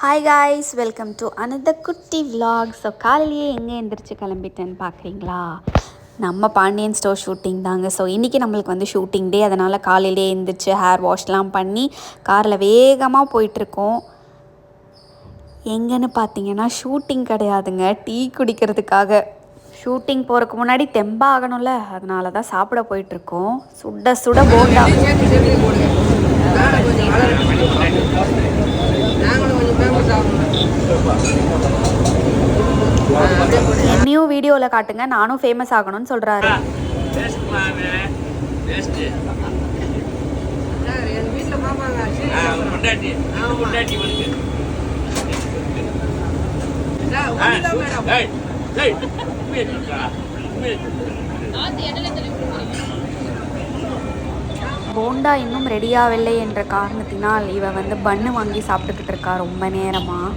Hi guys, welcome to another குட்டி vlog. So காலையிலேயே எங்கே எந்திரிச்சு கிளம்பிட்டேன்னு பார்க்குறீங்களா? நம்ம பாண்டியன் ஸ்டோர் ஷூட்டிங் தாங்க. ஸோ இன்றைக்கி நம்மளுக்கு வந்து ஷூட்டிங் டே. அதனால் காலையிலே எழுந்திரிச்சு ஹேர் வாஷ்லாம் பண்ணி காரில் வேகமாக போயிட்டுருக்கோம். எங்கன்னு பார்த்தீங்கன்னா ஷூட்டிங் கிடையாதுங்க, டீ குடிக்கிறதுக்காக. ஷூட்டிங் போகிறதுக்கு முன்னாடி தெம்பாகணும்ல, அதனால தான் சாப்பிட போயிட்டுருக்கோம். சுட சுட போண்டா. என்னையும் வீடியோவில் காட்டுங்க, நானும் ஃபேமஸ் ஆகணும்னு சொல்கிறாரு. போண்டா இன்னும் ரெடியாகவில்லை என்ற காரணத்தினால் இவ வந்து பன்னு வாங்கி சாப்பிட்டுக்கிட்டு இருக்கா ரொம்ப நேரமாக.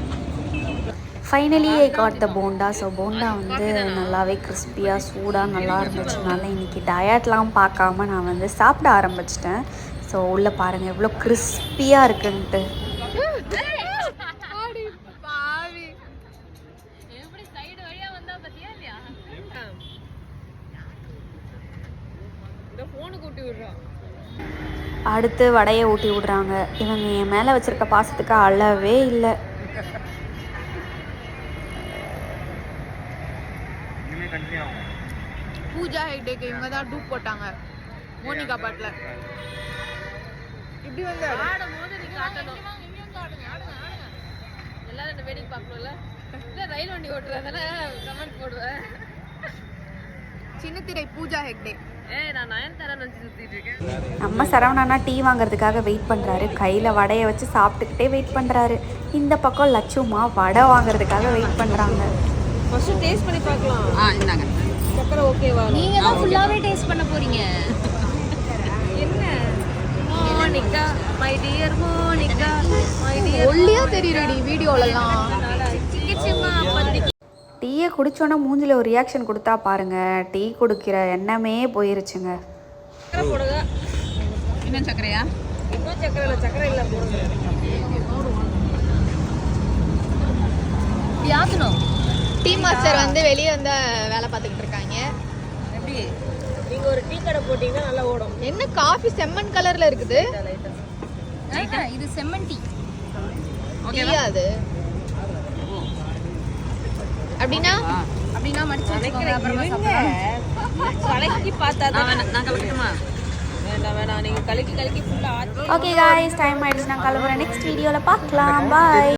Finally I got the bonda. So bonda வந்து நல்லாவே கிறிஸ்பியாக சூடாக நல்லா இருந்துச்சுனால இன்றைக்கி டயட்லாம் பார்க்காம நான் வந்து சாப்பிட ஆரம்பிச்சிட்டேன். ஸோ உள்ளே பாருங்கள் எவ்வளோ கிறிஸ்பியாக இருக்குன்ட்டு. அடுத்து வடையை ஊட்டி விடுறாங்க. இவங்க என் மேலே வச்சுருக்க பாசத்துக்கு அளவே இல்லை. பூஜா ஹெக்டேக்கு இவங்க தான் டூப் போட்டாங்க மோனிகா பாட்டில். இப்படி வந்து ஆடும்போது நீ காட்டணும், எல்லாரும் இந்த வேடிக்கை பார்க்கணும்ல. இல்லை ரயில் வண்டி ஓட்டுறதானே கமெண்ட் போடுவேன். சின்ன திரை பூஜா ஹெக்டே. நம்ம சரவணனா டீ வாங்குறதுக்காக வெயிட் பண்ணுறாரு. கையில் வடையை வச்சு சாப்பிட்டுக்கிட்டே வெயிட் பண்ணுறாரு. இந்த பக்கம் லட்சுமா வடை வாங்குறதுக்காக வெயிட் பண்ணுறாங்க. ஃபர்ஸ்ட் டேஸ்ட் பண்ணி பார்க்கலாம். இந்தாங்க சக்கரை ஓகேவா? நீங்க தான் ஃபுல்லாவே டேஸ்ட் பண்ண போறீங்க. என்ன Monica my dear Monica my dear ஒல்லியா தெரியுறடி வீடியோலலாம். சிக்கிச்சுமா பத்தி டீயை குடிச்சோன்னா மூஞ்சில் ஒரு ரியாக்ஷன் கொடுத்தா பாருங்கள், டீ குடிக்கிற எண்ணமே போயிருச்சுங்க. சக்கரை போடுங்க. இன்னும் சக்கரையா? இன்னும் சக்கரை இல்லை, சக்கரை இல்லை போடுங்க. யாத்துனோம் டீ மாஸ்டர் வந்து வெளியே வந்து வேலை பார்த்துக்கிட்டு இருக்காங்க. எப்படி நீங்கள் ஒரு டீ கடை போட்டிங்கன்னா நல்லா ஓடும். என்ன காஃபி செம்மன் கலரில் இருக்குது? இது செம்மன் டீ. ஓகேவா அது? அப்படின்னா அப்படின்னா மடிச்சு கலக்கி பார்த்தா நான் கலக்கட்டுமா? வேண்டாம் வேண்டாம், நீங்கள் கலக்கி ஃபுல்லாக. ஓகே காய்ஸ், டைம் ஆயிடுச்சு, நான் கிளம்புறேன். நெக்ஸ்ட் வீடியோவில் பார்க்கலாம். பாய்.